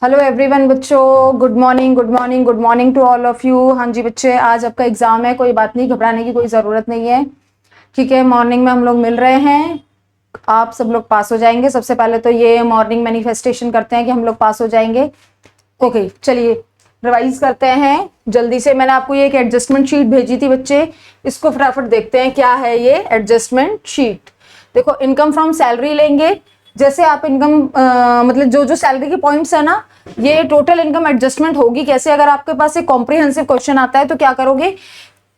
Hello everyone बच्चों, good morning good morning good morning to all of you. हाँ जी बच्चे, आज आपका एग्जाम है, कोई बात नहीं, घबराने की कोई ज़रूरत नहीं है। ठीक है, मॉर्निंग में हम लोग मिल रहे हैं, आप सब लोग पास हो जाएंगे। सबसे पहले तो ये मॉर्निंग मैनिफेस्टेशन करते हैं कि हम लोग पास हो जाएंगे। ओके चलिए रिवाइज करते हैं जल्दी से। मैंने आपको ये एक एडजस्टमेंट शीट भेजी थी बच्चे, इसको फटाफट देखते हैं क्या है ये एडजस्टमेंट शीट। देखो, इनकम फ्रॉम सैलरी लेंगे। जैसे आप इनकम मतलब जो जो सैलरी के पॉइंट्स है ना, ये टोटल इनकम एडजस्टमेंट होगी कैसे। अगर आपके पास एक कॉम्प्रिहेंसिव क्वेश्चन आता है तो क्या करोगे,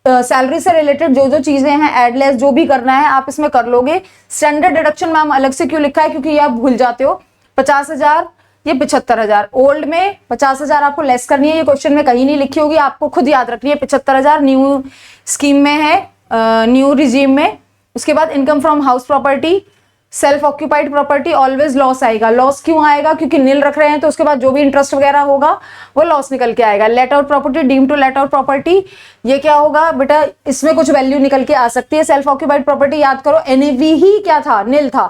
सैलरी से रिलेटेड जो जो चीजें हैं, एड लेस जो भी करना है आप इसमें कर लोगे। स्टैंडर्ड डिडक्शन मैम अलग से क्यों लिखा है, क्योंकि ये आप भूल जाते हो। 50,000 ये 75,000, ओल्ड में 50,000 आपको लेस करनी है, ये क्वेश्चन में कहीं नहीं लिखी होगी, आपको खुद याद रखनी है। 75,000 न्यू स्कीम में है, न्यू रिजीम में। उसके बाद income from house property, self occupied property always loss आएगा। लॉस क्यों आएगा, क्योंकि नील रख रहे हैं तो उसके बाद जो भी इंटरेस्ट वगैरह होगा वो लॉस निकल के आएगा। Let out property, deem to let out property, ये क्या होगा बेटा, इसमें कुछ वैल्यू निकल के आ सकती है। सेल्फ ऑक्यूपाइड प्रॉपर्टी याद करो, एनएवी ही क्या था, नील था,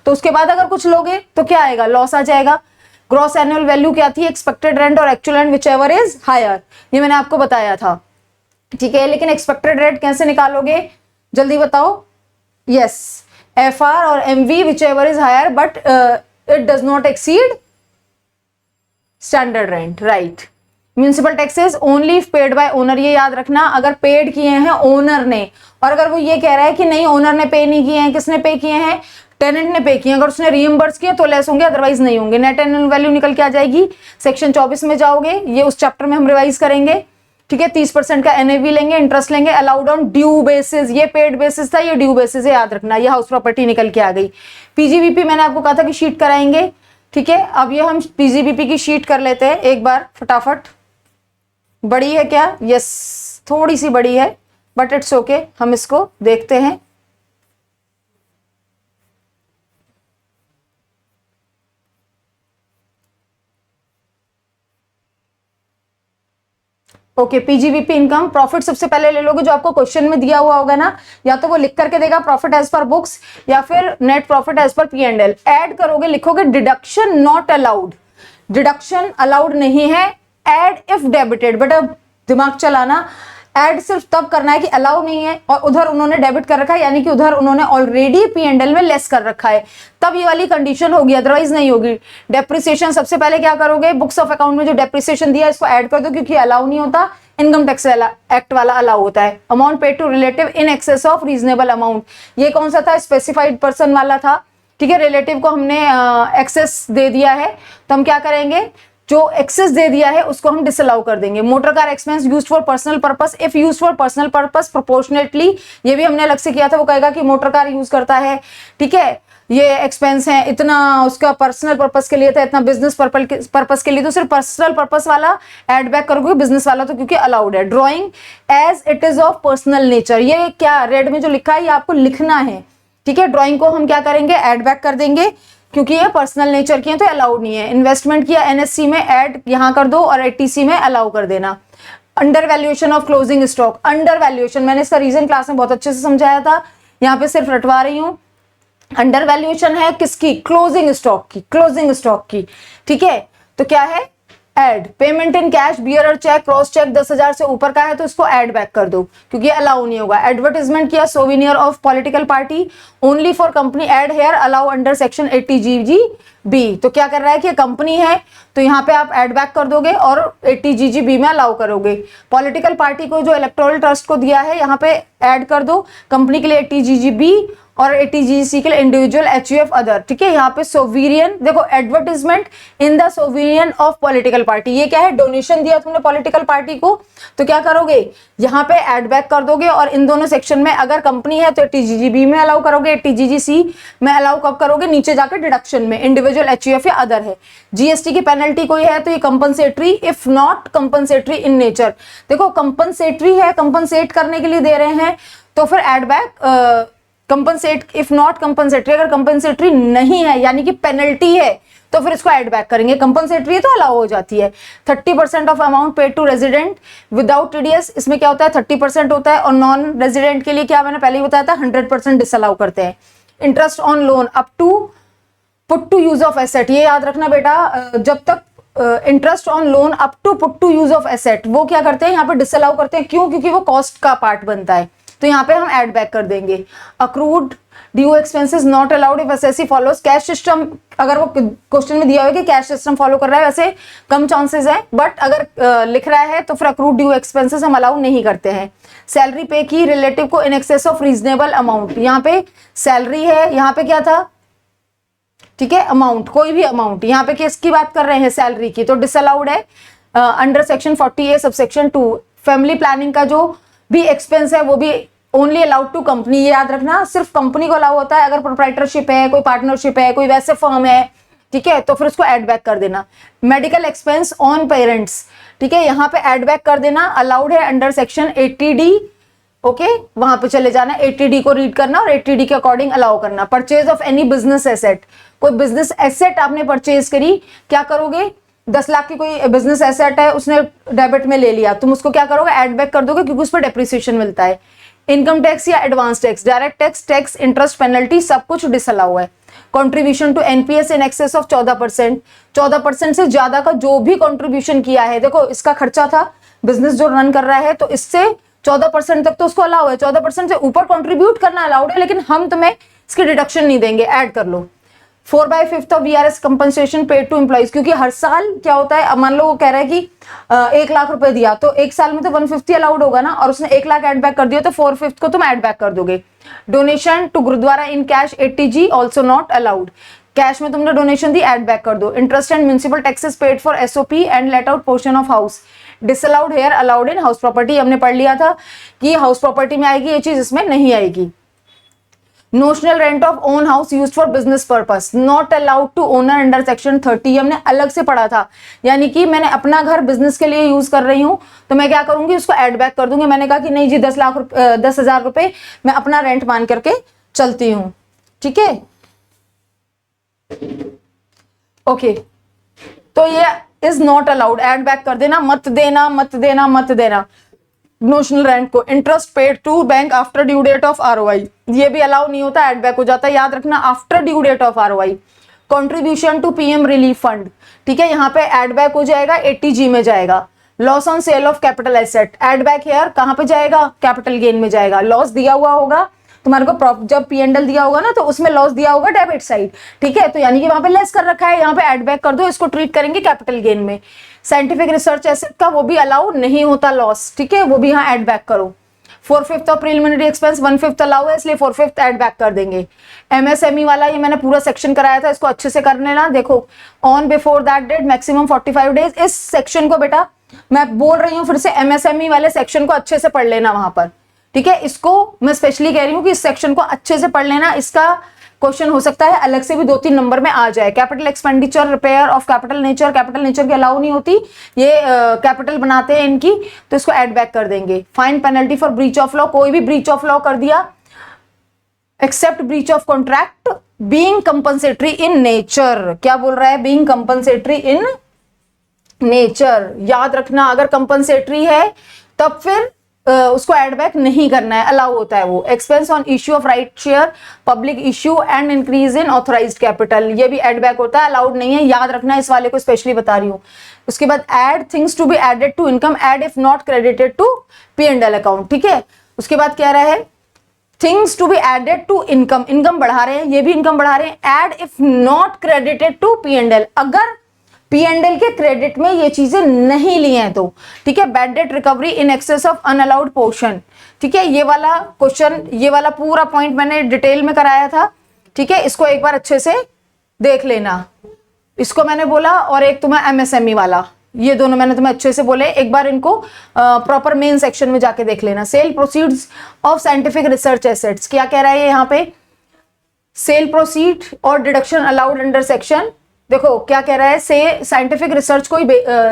तो उसके बाद अगर कुछ लोगे तो क्या आएगा, लॉस आ जाएगा। ग्रॉस एनुअल वैल्यू क्या थी, एक्सपेक्टेड रेंट और actual rent whichever is higher, ये मैंने आपको बताया था। ठीक है, लेकिन एक्सपेक्टेड रेंट कैसे निकालोगे, जल्दी बताओ। यस, FR और MV whichever is higher but it does not exceed standard rent, right? Municipal taxes only if paid by owner, ये याद रखना, अगर पेड किए हैं ओनर ने, और अगर वो ये कह रहा है कि नहीं ओनर ने पे नहीं किए हैं, किसने पे किए हैं, टेनेंट ने पे किए हैं, अगर उसने रीइंबर्स किए तो लेस होंगे, अदरवाइज नहीं होंगे। नेट एनुअल वैल्यू निकल के आ जाएगी। सेक्शन 24 में जाओगे, ये उस चैप्टर में हम रिवाइज करेंगे। ठीक है, 30% का एनएवी लेंगे, इंटरेस्ट लेंगे, अलाउड ऑन ड्यू बेसिस, ये पेड बेसिस था, ये ड्यू बेसिस है, याद रखना। ये हाउस प्रॉपर्टी निकल के आ गई। पीजीबीपी मैंने आपको कहा था कि शीट कराएंगे। ठीक है, अब ये हम पीजीबीपी की शीट कर लेते हैं एक बार फटाफट। बड़ी है क्या, यस थोड़ी सी बड़ी है, बट इट्स ओके, हम इसको देखते हैं। ओके, पीजीवीपी इनकम प्रॉफिट सबसे पहले ले लोगे, जो आपको क्वेश्चन में दिया हुआ होगा ना, या तो वो लिख करके देगा प्रॉफिट एज पर बुक्स, या फिर net profit as per P&L। Add करोगे, लिखोगे deduction not allowed, deduction allowed नहीं है। ऐड इफ डेबिटेड, बेटा दिमाग चलाना, ऐड सिर्फ तब करना है कि अलाउ नहीं है और उधर उन्होंने डेबिट कर रखा है, यानी कि उधर उन्होंने ऑलरेडी P&L में लेस कर रखा है, तब ये वाली कंडीशन होगी, अदरवाइज नहीं होगी। डेप्रिसिएशन सबसे पहले क्या करोगे, बुक्स ऑफ अकाउंट में जो डेप्रिसिएशन दिया इसको ऐड कर दो, क्योंकि अलाउ नहीं होता, इनकम टैक्स एक्ट वाला अलाउ होता है। Amount paid to relative in excess of reasonable amount, ये कौन सा था, स्पेसिफाइड पर्सन वाला था। ठीक है, रिलेटिव को हमने एक्सेस दे दिया है, तो हम क्या करेंगे, जो एक्सेस दे दिया है उसको हम डिसअलाउ कर देंगे। Motor car expense used for personal purpose, if used for personal purpose proportionately, ये भी हमने अलग से किया था। वो कहेगा कि मोटर कार यूज करता है, ठीक है, ये एक्सपेंस है, इतना उसका पर्सनल पर्पस के लिए था, इतना बिजनेस पर्पस के लिए, तो सिर्फ पर्सनल पर्पस वाला ऐड बैक करोगे, बिजनेस वाला तो क्योंकि अलाउड है। Drawing as it is of personal nature, ये क्या रेड में जो लिखा है ये आपको लिखना है। ठीक है, ड्रॉइंग को हम क्या करेंगे, ऐड बैक कर देंगे, क्योंकि ये पर्सनल नेचर की है तो अलाउड नहीं है। इन्वेस्टमेंट किया NSC में, ऐड यहां कर दो, और ATC में अलाउ कर देना। Under valuation of closing stock, under valuation मैंने इसका रीजन क्लास में बहुत अच्छे से समझाया था, यहाँ पे सिर्फ रटवा रही हूँ। अंडर वैल्यूएशन है किसकी, क्लोजिंग स्टॉक की, क्लोजिंग स्टॉक की। ठीक है, तो क्या है, add. Payment in cash, bearer cheque, cross cheque 10,000 से ऊपर का है तो इसको ऐड बैक कर दो, क्योंकि अलाउ नहीं होगा। एडवर्टाइजमेंट किया, souvenir of political party, only for company, add here, allow under section 80GGB। तो क्या कर रहा है कि कंपनी है तो यहाँ पे आप ऐड बैक कर दोगे और 80GGB में अलाउ करोगे। पॉलिटिकल पार्टी को जो इलेक्टोरल ट्रस्ट को दिया है यहाँ पे ऐड कर दो, कंपनी के लिए 80GGB और 80GC के लिए इंडिविजुअल HUF अदर। ठीक है, यहाँ पे सोवेरियन, देखो advertisement in the sovereign of political party, ये क्या है, डोनेशन दिया तुमने पॉलिटिकल पार्टी को, तो क्या करोगे, यहाँ पे ऐड बैक कर दोगे। और इन दोनों सेक्शन में अगर कंपनी है तो 80GGB में अलाउ करोगे, 80GGC में अलाउ कब करोगे, नीचे जाकर डिडक्शन में, इंडिविजुअल HUF या अदर है। GST की पेनल्टी कोई है तो ये compensatory if not compensatory in nature. देखो कंपनसेटरी है, कंपनसेट करने के लिए दे रहे हैं तो फिर add back compensate, if not compensatory, अगर कंपनसेटरी नहीं है यानी कि पेनल्टी है तो फिर इसको ऐड बैक करेंगे। कंपनसेटरी है तो अलाउ हो जाती है। 30% of amount paid to resident without TDS, इसमें क्या होता है 30% होता है, और नॉन रेजिडेंट के लिए क्या मैंने पहले ही बताया था 100% डिसअलाउ करते हैं। Interest on loan up to put to use of asset, ये याद रखना बेटा, जब तक interest on loan up to put to use of asset, वो क्या करते हैं यहाँ पे डिसअलाउ करते हैं। क्यों? क्योंकि वो कॉस्ट का पार्ट बनता है, तो यहाँ पे हम ऐड बैक कर देंगे। Accrued due expenses not allowed if SSC follows cash system, अगर वो क्वेश्चन में दिया हुआ है कि कैश सिस्टम फॉलो कर रहा है, वैसे कम चांसेस है, बट अगर लिख रहा है तो फिर अक्रूड ड्यू एक्सपेंसेस हम अलाउ नहीं करते हैं। सैलरी पे की रिलेटिव को इन एक्सेस ऑफ रीजनेबल अमाउंट, यहाँ पे सैलरी है, यहाँ पे क्या था, ठीक है, अमाउंट, कोई भी अमाउंट, यहाँ पे किसकी बात कर रहे हैं, सैलरी की, तो डिसअलाउड है under section 40A subsection 2। Family planning का जो भी एक्सपेंस है वो भी ओनली अलाउड टू कंपनी, ये याद रखना, सिर्फ कंपनी को अलाउ होता है। अगर प्रोप्राइटरशिप है, कोई पार्टनरशिप है, कोई वैसे फर्म है, ठीक है, तो फिर उसको एड बैक कर देना। मेडिकल एक्सपेंस ऑन पेरेंट्स, ठीक है, यहाँ पे एड बैक कर देना, अलाउड है अंडर सेक्शन 80D। ओके, वहां पे चले जाना, 80D को रीड करना और 80D के अकॉर्डिंग अलाउ करना। Purchase of any business asset, कोई बिजनेस एसेट आपने परचेज करी, क्या करोगे, 10 लाख की कोई बिजनेस एसेट है, उसने डेबिट में ले लिया, तुम उसको क्या करोगे, एड बैक कर दोगे, क्योंकि उस पर डेप्रिसिएशन मिलता है। इनकम टैक्स या advance tax, direct tax, tax, interest, penalty, सब कुछ डिसअलाउ है। Contribution to NPS in excess of 14%, 14% से ज्यादा का जो भी कंट्रीब्यूशन किया है, देखो इसका खर्चा था, बिजनेस जो रन कर रहा है, तो इससे 14% तक तो उसको अलाउ है, 14% से ऊपर कंट्रीब्यूट करना अलाउड है, लेकिन हम तुम्हें इसकी डिडक्शन नहीं देंगे, ऐड कर लो। 4/5 of VRS compensation paid to employees, क्योंकि हर साल क्या होता है, मान लो वो कह रहा है कि 1 लाख रुपए दिया, तो एक साल में तो 150 अलाउड होगा ना, और उसने 1 लाख एड बैक कर दिया, तो 4/5 को तुम एड बैक कर दोगे। Donation to gurudwara in cash 80G also not allowed, cash में तुमने डोनेशन दी, एड बैक कर दो। Interest and municipal taxes paid for SOP and let out portion of house, disallowed here, allowed in house property. हमने पढ़ लिया था कि हाउस प्रॉपर्टी में आएगी ये चीज, इसमें नहीं आएगी। Notional rent of own house used for business purpose, not allowed to owner under section 30, हमने अलग से पढ़ा था। यानी कि मैंने अपना घर बिजनेस के लिए यूज कर रही हूं, तो मैं क्या करूंगी, उसको एड बैक कर दूंगी। मैंने कहा कि नहीं जी 10,000 रुपए मैं अपना रेंट मान करके चलती हूं, ठीक है, ओके, तो ये is not allowed, add back कर देना, मत देना, मत देना, मत देना। नोशनल रेंट को, interest paid to bank after due date of ROI, ये भी अलाउ नहीं होता, एड बैक हो जाता है, याद रखना, after due date of ROI. Contribution to PM relief fund, ठीक है, यहाँ पे एड बैक हो जाएगा, 80G में जाएगा। Loss on sale of capital asset, add back here कहां पे जाएगा, कैपिटल गेन में जाएगा। लॉस दिया हुआ होगा तुम्हारे को, जब P&L दिया होगा ना, तो उसमें लॉस दिया होगा डेबिट साइड, ठीक है, तो यानी कि वहां पे लेस कर रखा है, यहाँ पे एड बैक कर दो, इसको ट्रीट करेंगे कैपिटल गेन में। साइंटिफिक रिसर्च एसेट का वो भी अलाउ नहीं होता लॉस, ठीक है, वो भी यहाँ एड बैक करो। 4/5 ऑफ प्रिलिमिनरी एक्सपेंस 1/5 अलाउ है, इसलिए 4/5 एड बैक कर देंगे। MSME वाला ये मैंने पूरा सेक्शन कराया था, इसको अच्छे से कर लेना। देखो, on before that date maximum 45 days, इस सेक्शन को बेटा मैं बोल रही हूँ फिर से, MSME वाले सेक्शन को अच्छे से पढ़ लेना वहां पर, ठीक है, इसको मैं स्पेशली कह रही हूँ कि इस सेक्शन को अच्छे से पढ़ लेना, इसका क्वेश्चन हो सकता है अलग से भी 2-3 नंबर में आ जाए। Capital expenditure, repair of capital nature, capital nature की अलाउ नहीं होती, ये कैपिटल बनाते हैं इनकी, तो इसको एड बैक कर देंगे। Fine penalty for breach of law, कोई भी ब्रीच ऑफ लॉ कर दिया except breach of contract being compensatory in nature, क्या बोल रहा है, बीइंग कंपनसेटरी इन नेचर, याद रखना, अगर कंपनसेटरी है तब फिर उसको एड बैक नहीं करना है, अलाउ होता है वो। Expense on issue of right share, public issue and increase in authorised capital, ये भी एड बैक होता है, अलाउड नहीं है, याद रखना, इस वाले को स्पेशली बता रही हूँ। उसके बाद add things to be added to income, add if not credited to P&L account, ठीक है। उसके बाद क्या रहा है, things to be added to income, income बढ़ा रहे हैं, ये भी इनकम बढ़ा रहे हैं। Add if not credited to P&L, अगर P&L के क्रेडिट में ये चीजें नहीं ली हैं तो, ठीक है। Bad debt recovery in excess of unallowed portion, ठीक है, ये वाला क्वेश्चन, ये वाला पूरा पॉइंट मैंने डिटेल में कराया था, ठीक है, इसको एक बार अच्छे से देख लेना। इसको मैंने बोला, और एक तुम्हें MSME वाला, ये दोनों मैंने तुम्हें अच्छे से बोले, एक बार इनको प्रॉपर मेन सेक्शन में जाके देख लेना। Sale proceeds of scientific research assets, क्या कह रहा है यहाँ पे, सेल प्रोसीड और डिडक्शन अलाउड अंडर सेक्शन, देखो क्या कह रहा है, से साइंटिफिक रिसर्च कोई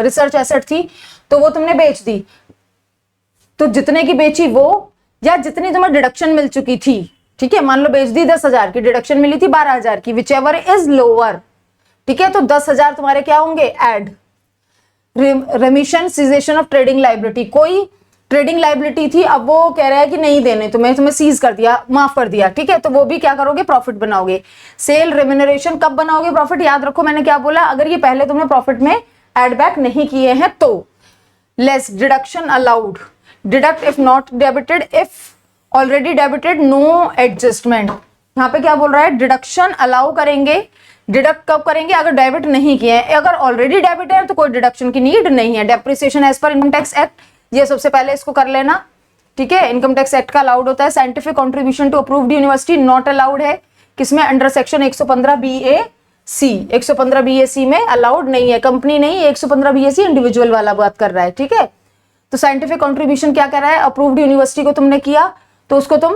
रिसर्च एसेट थी तो वो तुमने बेच दी, तो जितने की बेची वो, या जितनी तुम्हें डिडक्शन मिल चुकी थी, ठीक है, मान लो बेच दी 10,000 की, डिडक्शन मिली थी 12,000 की, विच एवर इज लोअर, ठीक है, तो 10,000 तुम्हारे क्या होंगे, add. Remission cessation of trading liability, कोई ट्रेडिंग लाइबिलिटी थी, अब वो कह रहा है कि नहीं देने तुम्हें सीज कर दिया, माफ कर दिया, ठीक है, तो वो भी क्या करोगे, प्रॉफिट बनाओगे। सेल रेम्यूनरेशन, कब बनाओगे प्रॉफिट, याद रखो मैंने क्या बोला, अगर ये पहले तुमने प्रॉफिट में एड बैक नहीं किए हैं तो। Less deduction allowed, deduct if not debited, if already debited no adjustment. यहाँ पे क्या बोल रहा है, डिडक्शन अलाउ करेंगे, डिडक्ट कब करेंगे, अगर डेबिट नहीं किए हैं। अगर ऑलरेडी डेबिट है तो कोई डिडक्शन की नीड नहीं है। Depreciation as per income tax act, ये सबसे पहले इसको कर लेना, ठीक है। इनकम टैक्स एक्ट का अलाउड होता है। Scientific contribution to approved university not allowed है, किसमें, अंडर सेक्शन 115 BAC, 115 BAC में अलाउड नहीं है। कंपनी नहीं, 115 BAC इंडिविजुअल वाला बात कर रहा है, ठीक है। तो साइंटिफिक कंट्रीब्यूशन क्या कर रहा है, अप्रूव्ड यूनिवर्सिटी को तुमने किया तो उसको तुम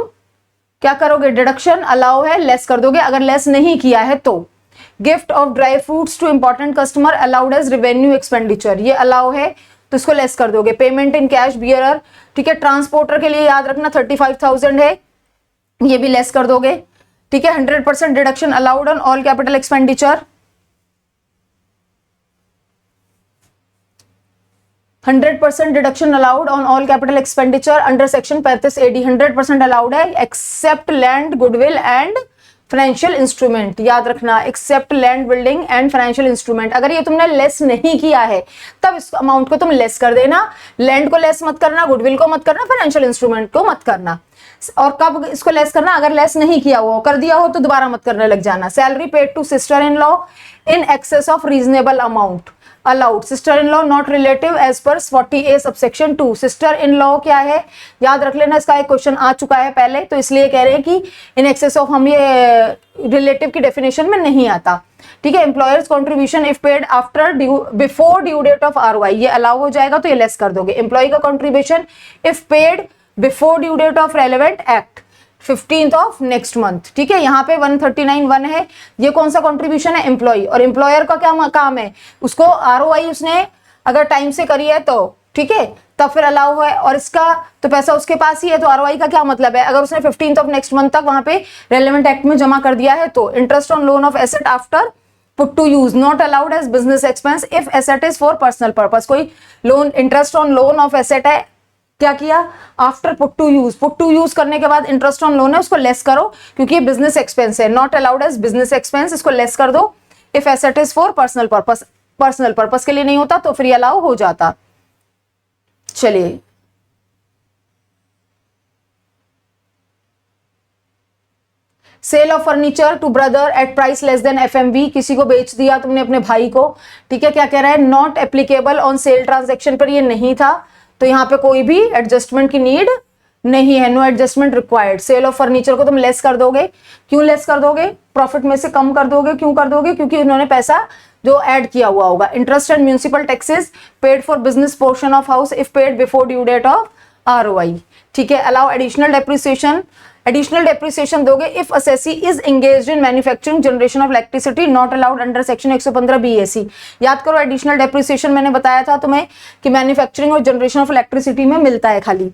क्या करोगे, डिडक्शन अलाउ है, लेस कर दोगे। अगर लेस नहीं किया है तो gift of dry fruits to important customer allowed as revenue expenditure, ये अलाउ है तो इसको लेस कर दोगे। पेमेंट इन कैश बियरर, ठीक है। ट्रांसपोर्टर के लिए याद रखना 35,000 है, ये भी लेस कर दोगे, ठीक है। 100% deduction allowed on all capital expenditure, 100% deduction allowed on all capital expenditure under section 35 AD, 100% allowed है except land, goodwill and financial instrument. याद रखना, except land, building and financial instrument. अगर ये तुमने लेस नहीं किया है तब इस अमाउंट को तुम लेस कर देना। लैंड को लेस मत करना, गुडविल को मत करना, फाइनेंशियल इंस्ट्रूमेंट को मत करना। और कब इसको लेस करना, अगर लेस नहीं किया हुआ, कर दिया हो तो दोबारा मत करने लग जाना। Salary paid to sister in law in excess of reasonable amount allowed. Sister in law not relative as per 40A subsection 2। Sister in law क्या है, याद रख लेना, इसका एक क्वेश्चन आ चुका है पहले, तो इसलिए कह रहे हैं कि इन एक्सेस ऑफ, हम ये रिलेटिव की डेफिनेशन में नहीं आता, ठीक है। Employer's contribution if paid after before due date of ROI, ये अलाउ हो जाएगा तो ये लेस कर दोगे। एम्प्लॉय का contribution if paid before due date of relevant act 15th of next month, ठीक है। यहाँ पे 139(1) है, ये कौन सा कंट्रीब्यूशन है, एम्प्लॉय। और एम्प्लॉयर का क्या काम है, उसको ROI उसने अगर टाइम से करी है तो, ठीक है, तब फिर अलाउ है। और इसका तो पैसा उसके पास ही है, तो ROI का क्या मतलब है, अगर उसने 15th ऑफ नेक्स्ट मंथ तक वहां पे रेलेवेंट एक्ट में जमा कर दिया है तो। Interest on loan of asset after put to use not allowed as business expense if asset is for personal purpose. कोई loan, interest on loan of asset है, क्या किया, after put to use, put to use करने के बाद interest on loan है, उसको less करो क्योंकि ये बिजनेस एक्सपेंस है। Not allowed as business expense, इसको लेस कर दो। If asset is for personal purpose, personal purpose के लिए नहीं होता तो फिर अलाउ हो जाता। चलिए, sale of furniture to brother at price less than FMV, किसी को बेच दिया तुमने अपने भाई को, ठीक है। क्या कह रहा है, not applicable on sale transaction, पर ये नहीं था तो यहाँ पे कोई भी एडजस्टमेंट की नीड नहीं है, no adjustment required. Sale of furniture को तुम लेस कर दोगे, क्यों लेस कर दोगे, प्रॉफिट में से कम कर दोगे। क्यों कर दोगे, क्योंकि उन्होंने पैसा जो ऐड किया हुआ होगा। Interest and municipal taxes paid for business portion of house if paid before due date of ROI, ठीक है। Allow additional depreciation, additional depreciation दोगे if assessee is engaged in manufacturing generation of electricity not allowed under section 115 BAC। याद करो, additional depreciation मैंने बताया था तुम्हें कि मैन्युफैक्चरिंग और जनरेशन ऑफ इलेक्ट्रिसिटी में मिलता है खाली,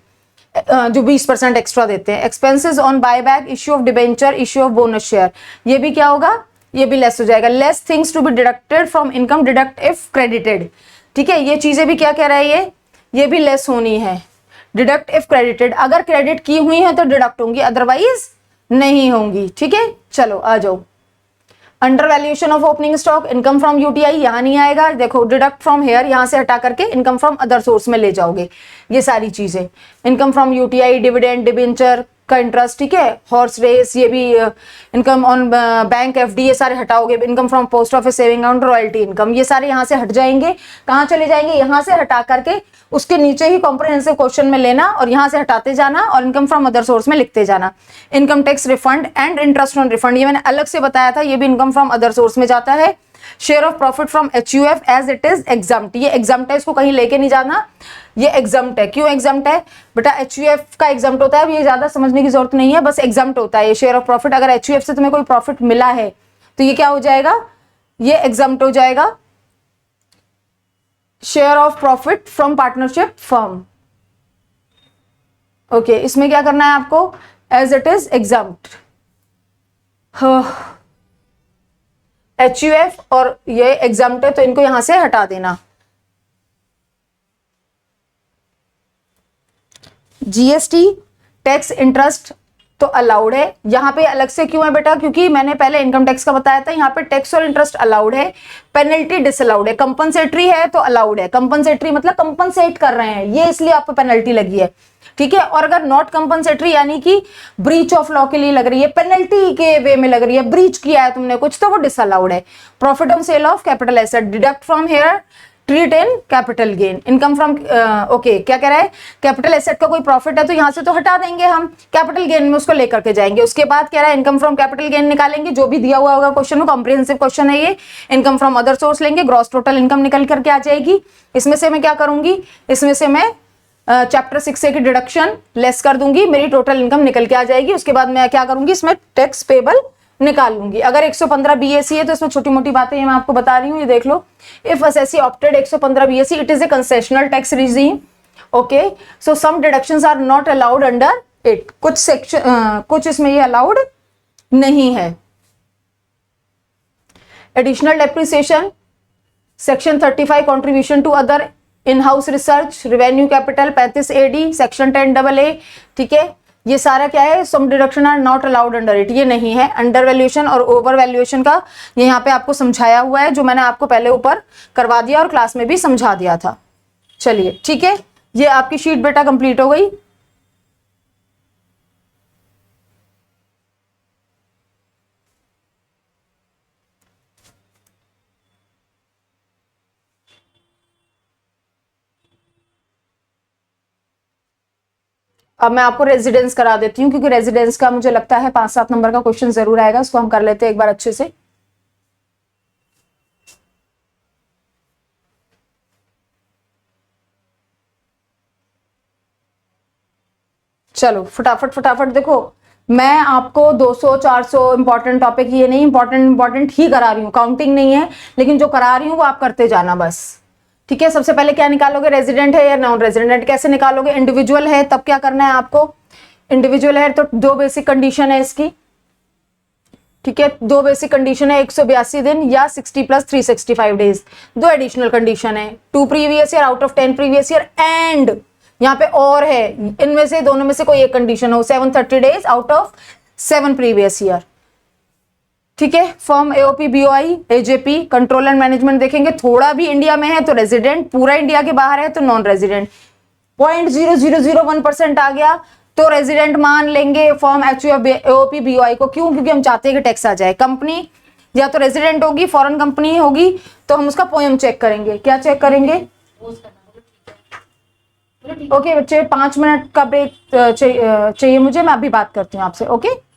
जो 20% एक्स्ट्रा देते हैं। Expenses on buyback, issue of debenture, issue of bonus share, ये भी क्या होगा, ये भी लेस हो जाएगा। Less things to be deducted from income, deduct if credited, ठीक है। ये चीजें भी क्या कह रहा है, ये भी लेस होनी है। डिडक्ट इफ क्रेडिटेड, अगर क्रेडिट की हुई है तो डिडक्ट होंगी, अदरवाइज नहीं होंगी, ठीक है। चलो आ जाओ, under valuation of opening stock, income from UTI यहाँ नहीं आएगा, देखो डिडक्ट फ्रॉम हेयर, यहाँ से हटा करके इनकम फ्रॉम अदर सोर्स में ले जाओगे। ये सारी चीजें, income from UTI, dividend, debenture का इंटरेस्ट, ठीक है, हॉर्स रेस, ये भी इनकम ऑन बैंक FD, ये सारे हटाओगे। Income from post office saving account, royalty income, ये सारे यहाँ से हट जाएंगे। कहाँ चले जाएंगे, यहाँ से हटा करके उसके नीचे ही कॉम्प्रिहेंसिव क्वेश्चन में लेना और यहाँ से हटाते जाना और इनकम फ्रॉम अदर सोर्स में लिखते जाना। Income tax refund and interest on refund, ये मैंने अलग से बताया था, ये भी इनकम फ्रॉम अदर सोर्स में जाता है। Share of profit from HUF as it is exempt, ये एग्जाम्प्ट है, इसको कहीं लेके नहीं जाना, ये एग्जाम्प्ट है। क्यों एग्जाम्प्ट है बेटा, HUF का एग्जाम्प्ट होता है, ये ज्यादा समझने की जरूरत नहीं है, बस एग्जाम्प्ट होता है ये शेयर ऑफ प्रॉफिट। अगर HUF से तुम्हें कोई प्रॉफिट मिला है तो ये क्या हो जाएगा, ये एग्जाम्प्ट हो जाएगा। Share of profit from partnership firm, okay, इसमें क्या करना है आपको, as it is exempt. HUF और ये एग्जाम्प्ट है तो इनको यहां से हटा देना। GST, टैक्स, इंटरेस्ट, तो अलाउड है। यहाँ पे अलग से क्यों है बेटा, क्योंकि मैंने पहले इनकम टैक्स का बताया था, यहाँ पे टैक्स और इंटरेस्ट अलाउड है, पेनल्टी डिसअलाउड है। कंपनसेटरी है तो अलाउड है, कंपनसेटरी मतलब कंपनसेट कर रहे हैं ये, इसलिए आपको पेनल्टी लगी है, ठीक है। और अगर नॉट कंपनसेटरी यानी कि ब्रीच ऑफ लॉ के लिए लग रही है, पेनल्टी के वे में लग रही है, ब्रीच किया है तुमने कुछ, तो वो डिसअलाउड है। Profit on sale of capital asset deduct from here, treat in capital gain. Income from okay, क्या कह रहा है, कैपिटल एसेट का कोई प्रॉफिट है तो यहां से तो हटा देंगे हम, कैपिटल गेन में उसको लेकर के जाएंगे। उसके बाद कह रहा है इनकम फ्रॉम कैपिटल गेन निकालेंगे, जो भी दिया हुआ होगा क्वेश्चन में, कॉम्प्रिहेंसिव क्वेश्चन है ये। इनकम फ्रॉम अदर सोर्स लेंगे, ग्रॉस टोटल इनकम निकल करके आ जाएगी। इसमें से मैं क्या करूंगी, इसमें से मैं चैप्टर 6A की डिडक्शन लेस कर दूंगी, मेरी टोटल इनकम निकल के आ जाएगी। उसके बाद मैं क्या करूंगी, इसमें टैक्स पेबल निकाल लूंगी। अगर 115 BAC है तो इसमें छोटी मोटी बातें मैं आपको बता रही हूँ, ये देख लो। If assessee opted 115 BAC, it is a concessional tax regime, okay. So some deductions are not allowed under it, कुछ सेक्शन कुछ इसमें ये अलाउड नहीं है। Additional depreciation, section 35 contribution to other in house research, revenue capital 35 AD, section 10 AA, ठीक है। ये सारा क्या है, some deduction are not allowed under it, ये नहीं है। अंडर वैल्यूएशन और ओवर वैल्यूएशन का ये यहाँ पे आपको समझाया हुआ है, जो मैंने आपको पहले ऊपर करवा दिया और क्लास में भी समझा दिया था। चलिए ठीक है, ये आपकी शीट बेटा कंप्लीट हो गई। अब मैं आपको रेजिडेंस करा देती हूँ, क्योंकि रेजिडेंस का मुझे लगता है 5-7 नंबर का क्वेश्चन जरूर आएगा, उसको हम कर लेते हैं एक बार अच्छे से। चलो फटाफट देखो, मैं आपको 200-400 इंपॉर्टेंट टॉपिक, ये नहीं इंपॉर्टेंट ही करा रही हूँ, काउंटिंग नहीं है, लेकिन जो करा रही हूँ वो आप करते जाना बस, ठीक है। सबसे पहले क्या निकालोगे, रेजिडेंट है या नॉन रेजिडेंट, कैसे निकालोगे। इंडिविजुअल है तब क्या करना है आपको, इंडिविजुअल है तो 2 बेसिक कंडीशन है इसकी, ठीक है। 2 बेसिक कंडीशन है, 182 दिन या 60 + 365 डेज। 2 एडिशनल कंडीशन है, 2 previous year out of 10 previous year, and यहाँ पे और है, इनमें से दोनों में से कोई एक कंडीशन हो, 730 days out of 7 previous year, ठीक है। Firm AOP BOI AJP control and management देखेंगे, थोड़ा भी इंडिया में है तो रेजिडेंट, पूरा इंडिया के बाहर है तो नॉन रेजिडेंट। 0.0001% आ गया तो रेजिडेंट मान लेंगे फर्म AOP BOI को। क्यों, क्योंकि हम चाहते हैं कि टैक्स आ जाए। कंपनी या तो रेजिडेंट होगी, फॉरेन कंपनी होगी, तो हम उसका पोएम चेक करेंगे। क्या चेक करेंगे, ओके बच्चे 5 मिनट का ब्रेक चाहिए मुझे, मैं अभी बात करती हूँ आपसे, ओके।